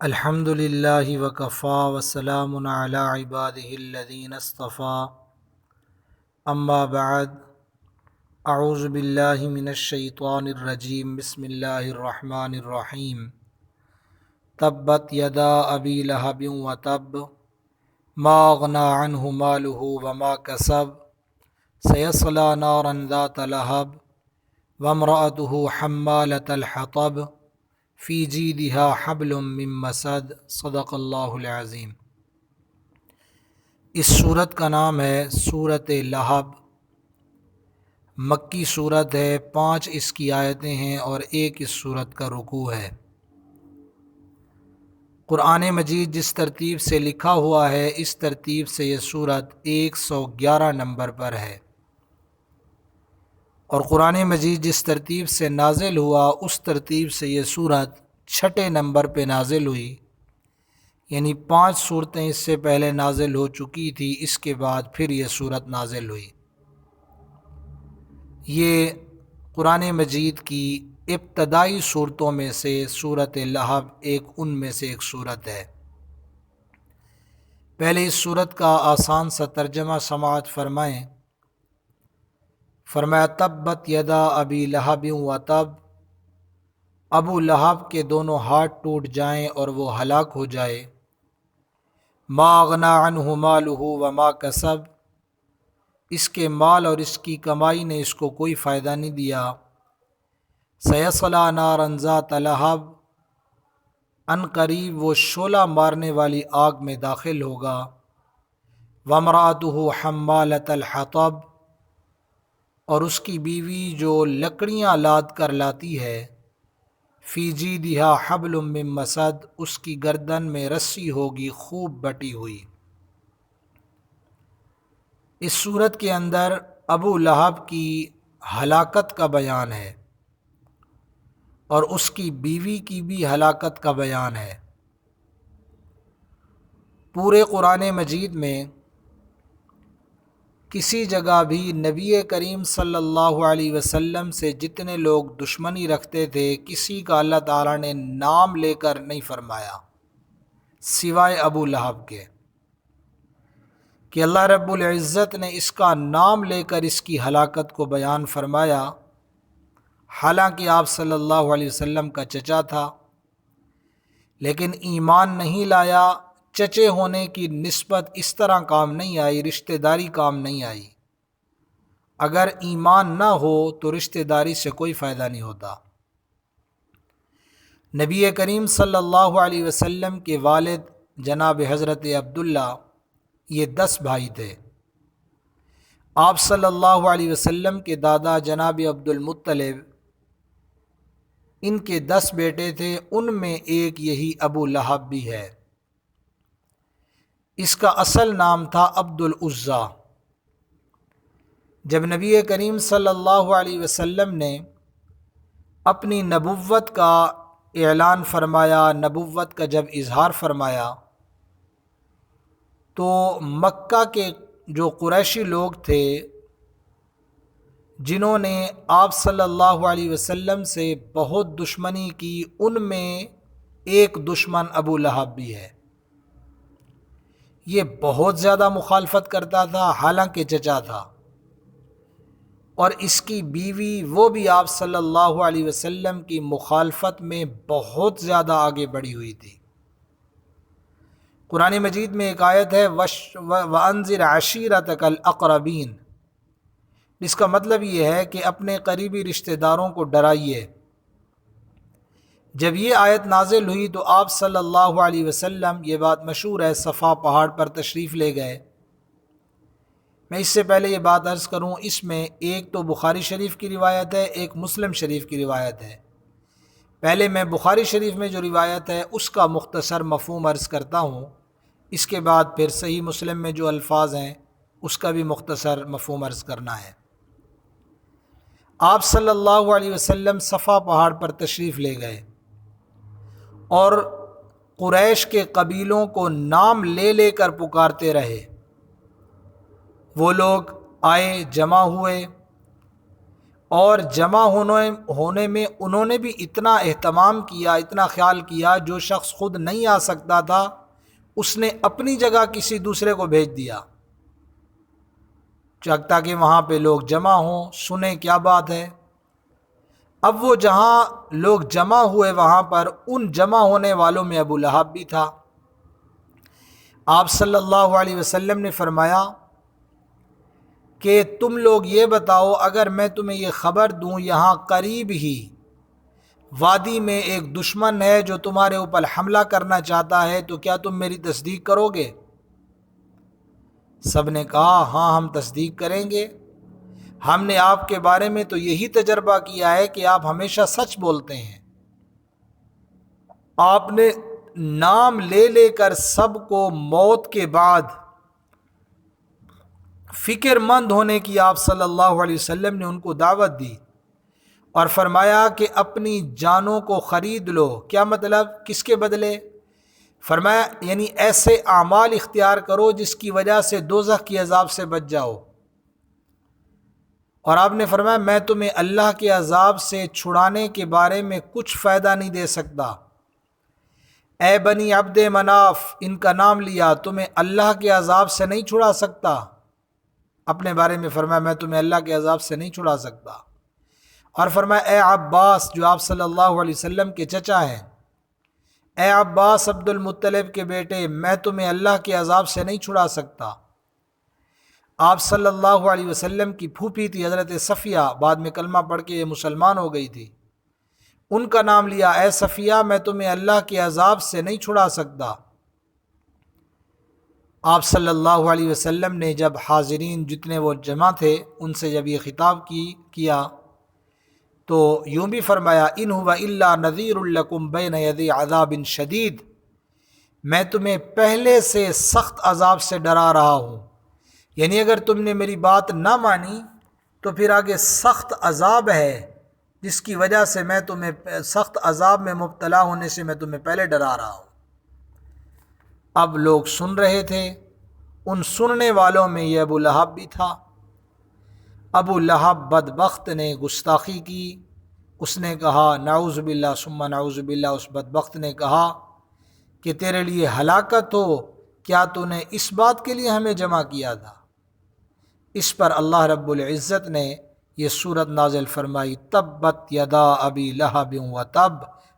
الحمد للہ وکفا وسلام علی عبادہ الذین اصطفیٰ اما بعد اعوذ باللہ من الشیطان الرجیم بسم اللہ الرحمن الرحیم تبت یدا ابی لہب وتب ما اغنی عنہ مالہ وما کسب سیصلی نارا ذات لہب وامرأتہ حمالۃ الحطب فی جیدہا حبل من مسد صدق اللہ العظیم۔ اس صورت کا نام ہے سورۃ لہب۔ مکی صورت ہے، 5 اس کی آیتیں ہیں اور 1 اس صورت کا رکوع ہے۔ قرآن مجید جس ترتیب سے لکھا ہوا ہے اس ترتیب سے یہ صورت 111 نمبر پر ہے، اور قرآن مجید جس ترتیب سے نازل ہوا اس ترتیب سے یہ صورت 6 نمبر پہ نازل ہوئی، یعنی 5 صورتیں اس سے پہلے نازل ہو چکی تھی، اس کے بعد پھر یہ صورت نازل ہوئی۔ یہ قرآن مجید کی ابتدائی صورتوں میں سے سورۃ لہب ان میں سے ایک صورت ہے۔ پہلے اس صورت کا آسان سا ترجمہ سماعت فرمائیں۔ فرمایا تبت یدا ابی لہب وتب، ابو لہب کے دونوں ہاتھ ٹوٹ جائیں اور وہ ہلاک ہو جائے۔ ما اغنی عنہ مالہ وما کسب، اس کے مال اور اس کی کمائی نے اس کو کوئی فائدہ نہیں دیا۔ سیصلی نارا ذات لہب، ان قریب وہ شعلہ مارنے والی آگ میں داخل ہوگا۔ وامرأتہ حمالۃ الحطب، اور اس کی بیوی جو لکڑیاں لاد کر لاتی ہے۔ فی جیدہا حبل من مسد، اس کی گردن میں رسی ہوگی خوب بٹی ہوئی۔ اس صورت کے اندر ابو لہب کی ہلاکت کا بیان ہے اور اس کی بیوی کی بھی ہلاکت کا بیان ہے۔ پورے قرآن مجید میں کسی جگہ بھی نبی کریم صلی اللہ علیہ وسلم سے جتنے لوگ دشمنی رکھتے تھے کسی کا اللہ تعالیٰ نے نام لے کر نہیں فرمایا، سوائے ابو لہب کے، کہ اللہ رب العزت نے اس کا نام لے کر اس کی ہلاکت کو بیان فرمایا، حالانکہ آپ صلی اللہ علیہ وسلم کا چچا تھا، لیکن ایمان نہیں لایا۔ چچے ہونے کی نسبت اس طرح کام نہیں آئی، رشتہ داری کام نہیں آئی۔ اگر ایمان نہ ہو تو رشتہ داری سے کوئی فائدہ نہیں ہوتا۔ نبی کریم صلی اللہ علیہ وسلم کے والد جناب حضرت عبداللہ، یہ 10 بھائی تھے۔ آپ صلی اللہ علیہ وسلم کے دادا جناب عبد المطلب، ان کے 10 بیٹے تھے، ان میں ایک یہی ابو لہب بھی ہے۔ اس کا اصل نام تھا عبد العزیٰ۔ جب نبی کریم صلی اللہ علیہ وسلم نے اپنی نبوت کا اعلان فرمایا، نبوت کا جب اظہار فرمایا، تو مکہ کے جو قریشی لوگ تھے جنہوں نے آپ صلی اللہ علیہ وسلم سے بہت دشمنی کی، ان میں ایک دشمن ابو لہب بھی ہے۔ یہ بہت زیادہ مخالفت کرتا تھا، حالانکہ چچا تھا، اور اس کی بیوی وہ بھی آپ صلی اللہ علیہ وسلم کی مخالفت میں بہت زیادہ آگے بڑھی ہوئی تھی۔ قرآن مجید میں ایک آیت ہے وَأَنذِرْ عَشِيرَتَكَ الْأَقْرَبِينَ، اس کا مطلب یہ ہے کہ اپنے قریبی رشتہ داروں کو ڈرائیے۔ جب یہ آیت نازل ہوئی تو آپ صلی اللہ علیہ وسلم، یہ بات مشہور ہے، صفا پہاڑ پر تشریف لے گئے۔ میں اس سے پہلے یہ بات عرض کروں، اس میں ایک تو بخاری شریف کی روایت ہے، ایک مسلم شریف کی روایت ہے۔ پہلے میں بخاری شریف میں جو روایت ہے اس کا مختصر مفہوم عرض کرتا ہوں، اس کے بعد پھر صحیح مسلم میں جو الفاظ ہیں اس کا بھی مختصر مفہوم عرض کرنا ہے۔ آپ صلی اللہ علیہ وسلم صفا پہاڑ پر تشریف لے گئے اور قریش کے قبیلوں کو نام لے لے کر پکارتے رہے۔ وہ لوگ آئے، جمع ہوئے، اور جمع ہونے میں انہوں نے بھی اتنا اہتمام کیا، اتنا خیال کیا، جو شخص خود نہیں آ سکتا تھا اس نے اپنی جگہ کسی دوسرے کو بھیج دیا تاکہ وہاں پہ لوگ جمع ہوں، سنیں کیا بات ہے۔ اب وہ جہاں لوگ جمع ہوئے وہاں پر ان جمع ہونے والوں میں ابو لہب بھی تھا۔ آپ صلی اللہ علیہ وسلم نے فرمایا کہ تم لوگ یہ بتاؤ، اگر میں تمہیں یہ خبر دوں یہاں قریب ہی وادی میں ایک دشمن ہے جو تمہارے اوپر حملہ کرنا چاہتا ہے، تو کیا تم میری تصدیق کرو گے؟ سب نے کہا ہاں ہم تصدیق کریں گے، ہم نے آپ کے بارے میں تو یہی تجربہ کیا ہے کہ آپ ہمیشہ سچ بولتے ہیں۔ آپ نے نام لے لے کر سب کو موت کے بعد فکر مند ہونے کی آپ صلی اللہ علیہ وسلم نے ان کو دعوت دی اور فرمایا کہ اپنی جانوں کو خرید لو۔ کیا مطلب؟ کس کے بدلے؟ فرمایا یعنی ایسے اعمال اختیار کرو جس کی وجہ سے دوزخ کی عذاب سے بچ جاؤ۔ اور آپ نے فرمایا میں تمہیں اللہ کے عذاب سے چھڑانے کے بارے میں کچھ فائدہ نہیں دے سکتا۔ اے بنی عبد مناف، ان کا نام لیا، تمہیں اللہ کے عذاب سے نہیں چھڑا سکتا۔ اپنے بارے میں فرمایا میں تمہیں اللہ کے عذاب سے نہیں چھڑا سکتا۔ اور فرمایا اے عباس، جو آپ صلی اللہ علیہ وسلم کے چچا ہیں، اے عباس عبد المطلب کے بیٹے، میں تمہیں اللہ کے عذاب سے نہیں چھڑا سکتا۔ آپ صلی اللہ علیہ وسلم کی پھوپھی تھی حضرت صفیہ، بعد میں کلمہ پڑھ کے یہ مسلمان ہو گئی تھی، ان کا نام لیا، اے صفیہ میں تمہیں اللہ کے عذاب سے نہیں چھڑا سکتا۔ آپ صلی اللہ علیہ وسلم نے جب حاضرین جتنے وہ جمع تھے ان سے جب یہ خطاب کیا تو یوں بھی فرمایا ان هو الا نذیر لکم بین یدی عذاب شدید، میں تمہیں پہلے سے سخت عذاب سے ڈرا رہا ہوں، یعنی اگر تم نے میری بات نہ مانی تو پھر آگے سخت عذاب ہے جس کی وجہ سے میں تمہیں سخت عذاب میں مبتلا ہونے سے میں تمہیں پہلے ڈرا رہا ہوں۔ اب لوگ سن رہے تھے، ان سننے والوں میں یہ ابو لہب بھی تھا۔ ابو لہب بدبخت نے گستاخی کی، اس نے کہا نعوذ باللہ ثم نعوذ باللہ، اس بدبخت نے کہا کہ تیرے لیے ہلاکت ہو، کیا تو نے اس بات کے لیے ہمیں جمع کیا تھا؟ اس پر اللہ رب العزت نے یہ سورت نازل فرمائی تبت یدا ابی لہب وتب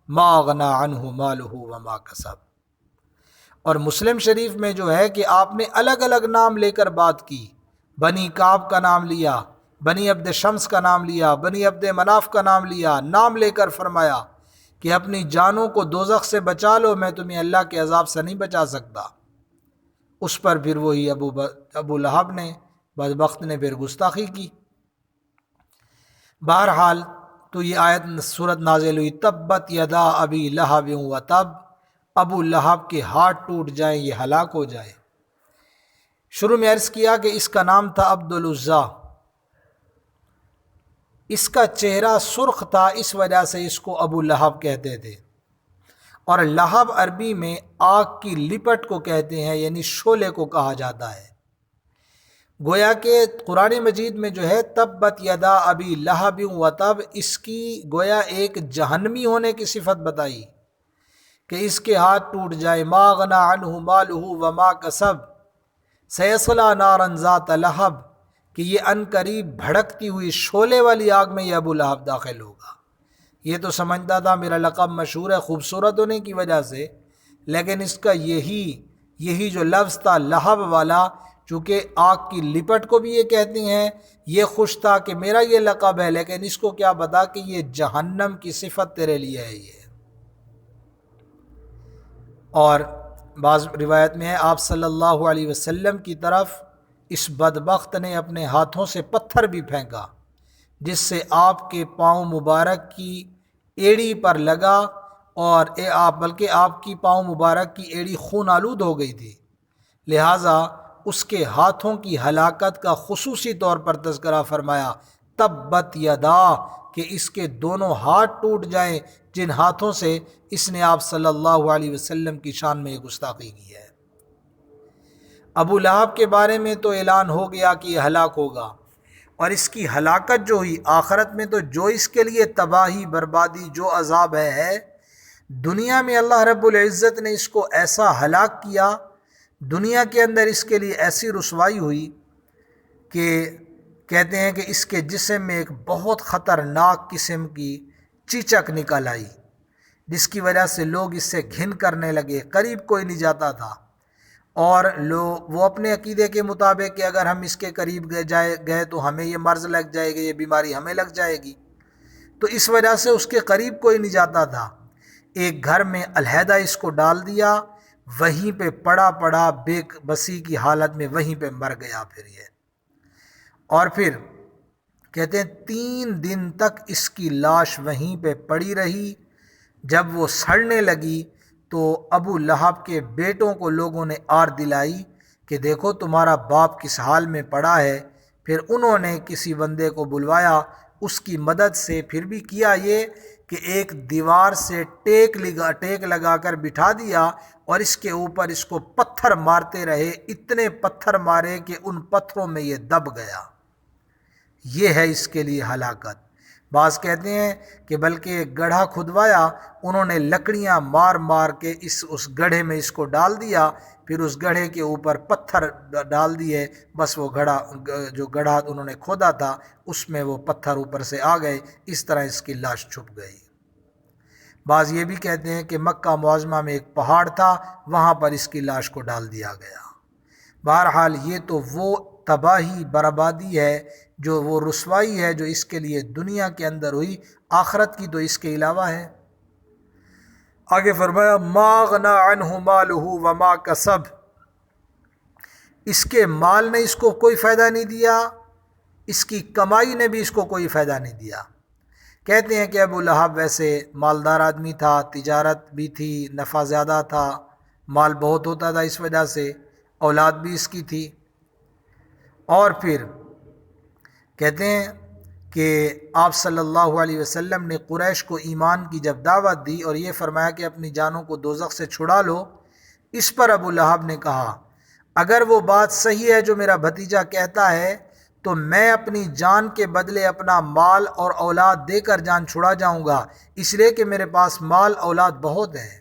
ما اغنی عنہ مالہ وما کسب۔ اور مسلم شریف میں جو ہے کہ آپ نے الگ الگ نام لے کر بات کی، بنی کعب کا نام لیا، بنی عبد شمس کا نام لیا، بنی عبد مناف کا نام لیا، نام لے کر فرمایا کہ اپنی جانوں کو دوزخ سے بچا لو، میں تمہیں اللہ کے عذاب سے نہیں بچا سکتا۔ اس پر پھر وہی ابو لہب نے بدبخت نے پھر گستاخی کی۔ بہرحال تو یہ آیت سورت نازل ہوئی تبت یدا ابی لہب وتب، ابو لہب کے ہاتھ ٹوٹ جائیں، یہ ہلاک ہو جائے۔ شروع میں عرض کیا کہ اس کا نام تھا عبد العزیٰ، اس کا چہرہ سرخ تھا، اس وجہ سے اس کو ابو لہب کہتے تھے۔ اور لہب عربی میں آگ کی لپٹ کو کہتے ہیں، یعنی شعلے کو کہا جاتا ہے۔ گویا کہ قرآن مجید میں جو ہے تبت یدا ابی لہب وتب، اس کی گویا ایک جہنمی ہونے کی صفت بتائی کہ اس کے ہاتھ ٹوٹ جائے، ما اغنی عنہ مالہ وما کسب سیصلی نارا ذات لہب، کہ یہ ان قریب بھڑکتی ہوئی شعلے والی آگ میں یہ ابو لہب داخل ہوگا۔ یہ تو سمجھتا تھا میرا لقب مشہور ہے خوبصورت ہونے کی وجہ سے، لیکن اس کا یہی جو لفظ تھا لہب والا، چونکہ آگ کی لپٹ کو بھی یہ کہتے ہیں، یہ خوش تھا کہ میرا یہ لقب ہے، لیکن اس کو کیا پتا کہ یہ جہنم کی صفت تیرے لیے ہے یہ۔ اور بعض روایت میں ہے آپ صلی اللہ علیہ وسلم کی طرف اس بدبخت نے اپنے ہاتھوں سے پتھر بھی پھینکا، جس سے آپ کے پاؤں مبارک کی ایڑی پر لگا، اور بلکہ آپ کی پاؤں مبارک کی ایڑی خون آلود ہو گئی تھی، لہٰذا اس کے ہاتھوں کی ہلاکت کا خصوصی طور پر تذکرہ فرمایا تبت یدا، کہ اس کے دونوں ہاتھ ٹوٹ جائیں جن ہاتھوں سے اس نے آپ صلی اللہ علیہ وسلم کی شان میں گستاخی کی ہے۔ ابو لہب کے بارے میں تو اعلان ہو گیا کہ یہ ہلاک ہوگا، اور اس کی ہلاکت جو ہوئی آخرت میں، تو جو اس کے لیے تباہی بربادی جو عذاب ہے دنیا میں اللہ رب العزت نے اس کو ایسا ہلاک کیا، دنیا کے اندر اس کے لیے ایسی رسوائی ہوئی کہ کہتے ہیں کہ اس کے جسم میں ایک بہت خطرناک قسم کی چیچک نکل آئی، جس کی وجہ سے لوگ اس سے گھن کرنے لگے، قریب کوئی نہیں جاتا تھا، اور وہ اپنے عقیدے کے مطابق کہ اگر ہم اس کے قریب گئے تو ہمیں یہ مرض لگ جائے گا، یہ بیماری ہمیں لگ جائے گی، تو اس وجہ سے اس کے قریب کوئی نہیں جاتا تھا۔ ایک گھر میں علیحدہ اس کو ڈال دیا، وہیں پہ پڑا بے بسی کی حالت میں وہیں پہ مر گیا پھر یہ۔ اور پھر کہتے ہیں 3 دن تک اس کی لاش وہیں پہ پڑی رہی۔ جب وہ سڑنے لگی تو ابو لہب کے بیٹوں کو لوگوں نے آر دلائی کہ دیکھو تمہارا باپ کس حال میں پڑا ہے۔ پھر انہوں نے کسی بندے کو بلوایا، اس کی مدد سے پھر بھی کیا یہ کہ ایک دیوار سے ٹیک لگا کر بٹھا دیا، اور اس کے اوپر اس کو پتھر مارتے رہے، اتنے پتھر مارے کہ ان پتھروں میں یہ دب گیا۔ یہ ہے اس کے لیے ہلاکت۔ بعض کہتے ہیں کہ بلکہ گڑھا کھدوایا، انہوں نے لکڑیاں مار مار کے اس گڑھے میں اس کو ڈال دیا، پھر اس گڑھے کے اوپر پتھر ڈال دیے، بس وہ گڑھا انہوں نے کھودا تھا اس میں وہ پتھر اوپر سے آ گئے، اس طرح اس کی لاش چھپ گئی۔ بعض یہ بھی کہتے ہیں کہ مکہ معظمہ میں ایک پہاڑ تھا، وہاں پر اس کی لاش کو ڈال دیا گیا۔ بہرحال یہ تو وہ تباہی بربادی ہے، جو وہ رسوائی ہے جو اس کے لیے دنیا کے اندر ہوئی، آخرت کی تو اس کے علاوہ ہے۔ آگے فرمایا ما غنی عنہ مالہ وما کسب، اس کے مال نے اس کو کوئی فائدہ نہیں دیا، اس کی کمائی نے بھی اس کو کوئی فائدہ نہیں دیا۔ کہتے ہیں کہ ابو لہب ویسے مالدار آدمی تھا، تجارت بھی تھی، نفع زیادہ تھا، مال بہت ہوتا تھا، اس وجہ سے اولاد بھی اس کی تھی۔ اور پھر کہتے ہیں کہ آپ صلی اللہ علیہ وسلم نے قریش کو ایمان کی جب دعوت دی اور یہ فرمایا کہ اپنی جانوں کو دوزخ سے چھڑا لو، اس پر ابو لہب نے کہا اگر وہ بات صحیح ہے جو میرا بھتیجا کہتا ہے تو میں اپنی جان کے بدلے اپنا مال اور اولاد دے کر جان چھڑا جاؤں گا، اس لیے کہ میرے پاس مال اولاد بہت ہیں۔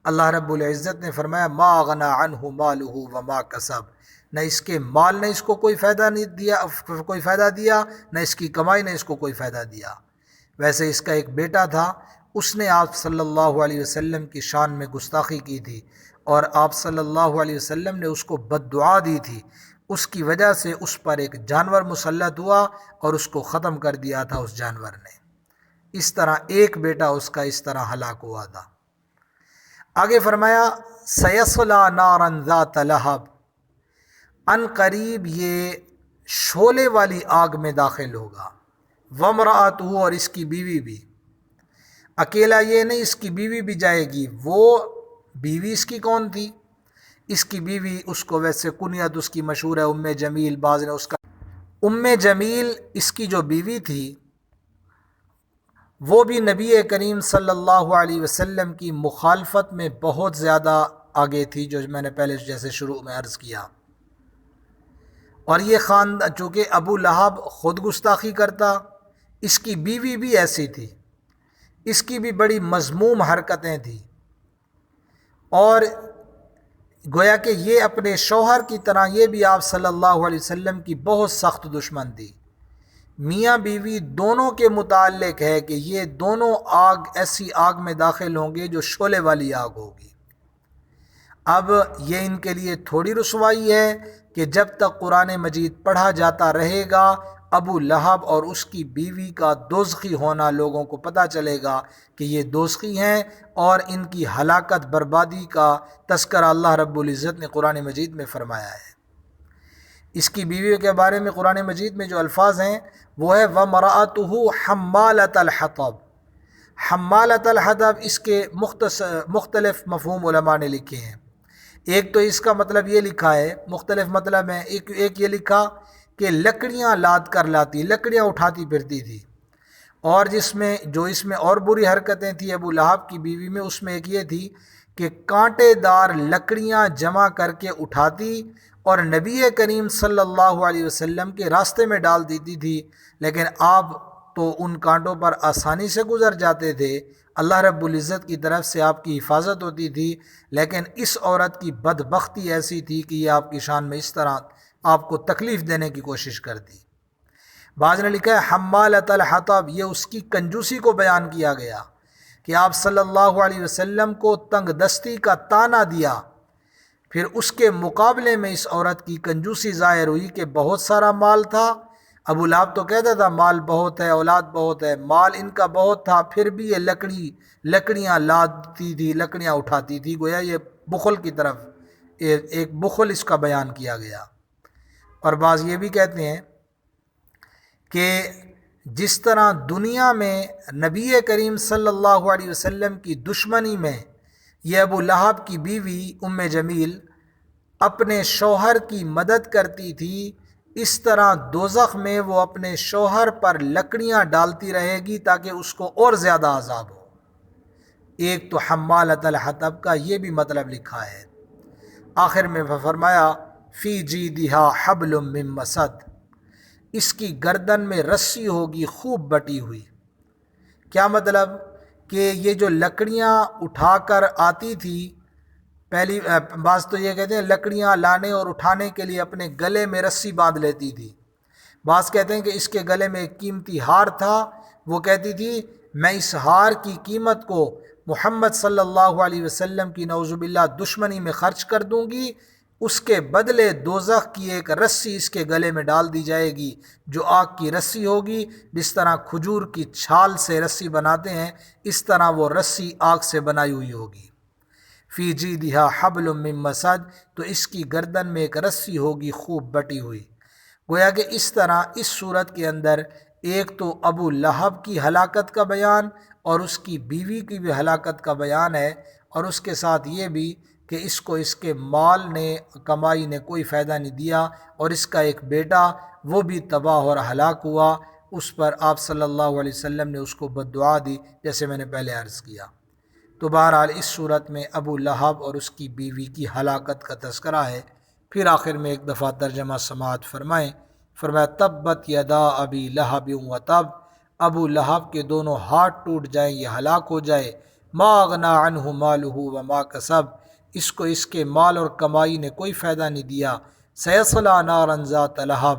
اللہ رب العزت نے فرمایا ما غنی عنہ مالہ وما کسب، نہ اس کے مال نے اس کو کوئی فائدہ دیا، نہ اس کی کمائی نے اس کو کوئی فائدہ دیا۔ ویسے اس کا ایک بیٹا تھا، اس نے آپ صلی اللہ علیہ وسلم کی شان میں گستاخی کی تھی، اور آپ صلی اللہ علیہ وسلم نے اس کو بد دعا دی تھی، اس کی وجہ سے اس پر ایک جانور مسلط ہوا اور اس کو ختم کر دیا تھا اس جانور نے۔ اس طرح ایک بیٹا اس کا اس طرح ہلاک ہوا تھا۔ آگے فرمایا سیصلی نارا ذات لہب، ان قریب یہ شعلے والی آگ میں داخل ہوگا، وامرأتہ، اور اس کی بیوی بھی۔ اکیلا یہ نہیں، اس کی بیوی بھی جائے گی۔ وہ بیوی اس کی کون تھی؟ اس کی بیوی، اس کو ویسے کنیت اس کی مشہور ہے ام جمیل، بعض نے اس کا ام جمیل اس کی جو بیوی تھی وہ بھی نبی کریم صلی اللہ علیہ وسلم کی مخالفت میں بہت زیادہ آگے تھی، جو میں نے پہلے جیسے شروع میں عرض کیا۔ اور یہ خاندان چونکہ ابو لہب خود گستاخی کرتا، اس کی بیوی بھی ایسی تھی، اس کی بھی بڑی مذموم حرکتیں تھیں، اور گویا کہ یہ اپنے شوہر کی طرح یہ بھی آپ صلی اللہ علیہ وسلم کی بہت سخت دشمن تھی۔ میاں بیوی دونوں کے متعلق ہے کہ یہ دونوں ایسی آگ میں داخل ہوں گے جو شعلے والی آگ ہوگی۔ اب یہ ان کے لیے تھوڑی رسوائی ہے کہ جب تک قرآن مجید پڑھا جاتا رہے گا ابو لہب اور اس کی بیوی کا دوزخی ہونا لوگوں کو پتہ چلے گا کہ یہ دوزخی ہیں، اور ان کی ہلاکت بربادی کا تذکرہ اللہ رب العزت نے قرآن مجید میں فرمایا ہے۔ اس کی بیوی کے بارے میں قرآن مجید میں جو الفاظ ہیں وہ ہے وَامْرَأَتُهُ حَمَّالَةَ الْحَطَبِ۔ حمالۃ الحطب، اس کے مختلف مفہوم علماء نے لکھے ہیں۔ ایک تو اس کا مطلب یہ لکھا ہے، مختلف مطلب ہے، ایک یہ لکھا کہ لکڑیاں لاد کر لاتی، لکڑیاں اٹھاتی پھرتی تھی، اور اس میں اور بری حرکتیں تھیں ابو لہب کی بیوی میں، اس میں ایک یہ تھی کہ کانٹے دار لکڑیاں جمع کر کے اٹھاتی اور نبی کریم صلی اللہ علیہ وسلم کے راستے میں ڈال دیتی تھی، لیکن آپ تو ان کانٹوں پر آسانی سے گزر جاتے تھے، اللہ رب العزت کی طرف سے آپ کی حفاظت ہوتی تھی، لیکن اس عورت کی بدبختی ایسی تھی کہ یہ آپ کی شان میں اس طرح آپ کو تکلیف دینے کی کوشش کرتی۔ بعض نے لکھا ہے حمالۃ الحطب، یہ اس کی کنجوسی کو بیان کیا گیا کہ آپ صلی اللہ علیہ وسلم کو تنگ دستی کا طعنہ دیا، پھر اس کے مقابلے میں اس عورت کی کنجوسی ظاہر ہوئی کہ بہت سارا مال تھا۔ ابو لہب تو کہتا تھا مال بہت ہے، اولاد بہت ہے، مال ان کا بہت تھا، پھر بھی یہ لکڑیاں لادتی تھی، لکڑیاں اٹھاتی تھی، گویا یہ بخل کی طرف ایک بخل اس کا بیان کیا گیا۔ اور بعض یہ بھی کہتے ہیں کہ جس طرح دنیا میں نبی کریم صلی اللہ علیہ وسلم کی دشمنی میں یہ ابو لہب کی بیوی ام جمیل اپنے شوہر کی مدد کرتی تھی، اس طرح دوزخ میں وہ اپنے شوہر پر لکڑیاں ڈالتی رہے گی تاکہ اس کو اور زیادہ عذاب ہو۔ ایک تو حمالۃ الحطب کا یہ بھی مطلب لکھا ہے۔ آخر میں فرمایا فی جیدہا حبل من مسد، اس کی گردن میں رسی ہوگی خوب بٹی ہوئی۔ کیا مطلب کہ یہ جو لکڑیاں اٹھا کر آتی تھی، پہلی بعض تو یہ کہتے ہیں لکڑیاں لانے اور اٹھانے کے لیے اپنے گلے میں رسی باندھ لیتی تھی، بعض کہتے ہیں کہ اس کے گلے میں ایک قیمتی ہار تھا، وہ کہتی تھی میں اس ہار کی قیمت کو محمد صلی اللہ علیہ وسلم کی نعوذ باللہ دشمنی میں خرچ کر دوں گی، اس کے بدلے دوزخ کی ایک رسی اس کے گلے میں ڈال دی جائے گی جو آگ کی رسی ہوگی، جس طرح کھجور کی چھال سے رسی بناتے ہیں اس طرح وہ رسی آگ سے بنائی ہوئی ہوگی۔ فی جیدہا حبل من مسد، تو اس کی گردن میں ایک رسی ہوگی خوب بٹی ہوئی۔ گویا کہ اس طرح اس صورت کے اندر ایک تو ابو لہب کی ہلاکت کا بیان اور اس کی بیوی کی بھی ہلاکت کا بیان ہے، اور اس کے ساتھ یہ بھی کہ اس کو اس کے مال نے کمائی نے کوئی فائدہ نہیں دیا، اور اس کا ایک بیٹا وہ بھی تباہ اور ہلاک ہوا، اس پر آپ صلی اللہ علیہ وسلم نے اس کو بد دعا دی جیسے میں نے پہلے عرض کیا۔ تو بہرحال اس صورت میں ابو لہب اور اس کی بیوی کی ہلاکت کا تذکرہ ہے۔ پھر آخر میں ایک دفعہ ترجمہ سماعت فرمائیں۔ فرمایا تبت یدا ابی لہب و تب، ابو لہب کے دونوں ہاتھ ٹوٹ جائیں، یہ ہلاک ہو جائے۔ ما اغنی عنہ مالہ وما کسب، اس کو اس کے مال اور کمائی نے کوئی فائدہ نہیں دیا۔ سیصلی نارا ذات لہب،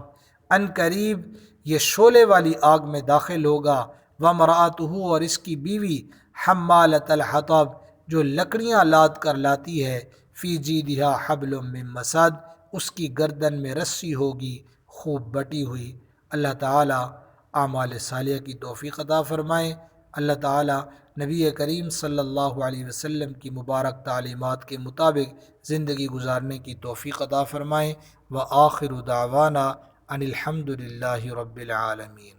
ان قریب یہ شعلے والی آگ میں داخل ہوگا۔ وامرأتہ، اور اس کی بیوی حمالۃ الحطب، جو لکڑیاں لاد کر لاتی ہے۔ فی جیدہا حبل من مسد، اس کی گردن میں رسی ہوگی خوب بٹی ہوئی۔ اللہ تعالیٰ اعمال صالحہ کی توفیق عطا فرمائیں۔ اللہ تعالیٰ نبی کریم صلی اللہ علیہ وسلم کی مبارک تعلیمات کے مطابق زندگی گزارنے کی توفیق عطا فرمائیں۔ وآخر دعوانا ان الحمد للہ رب العالمین۔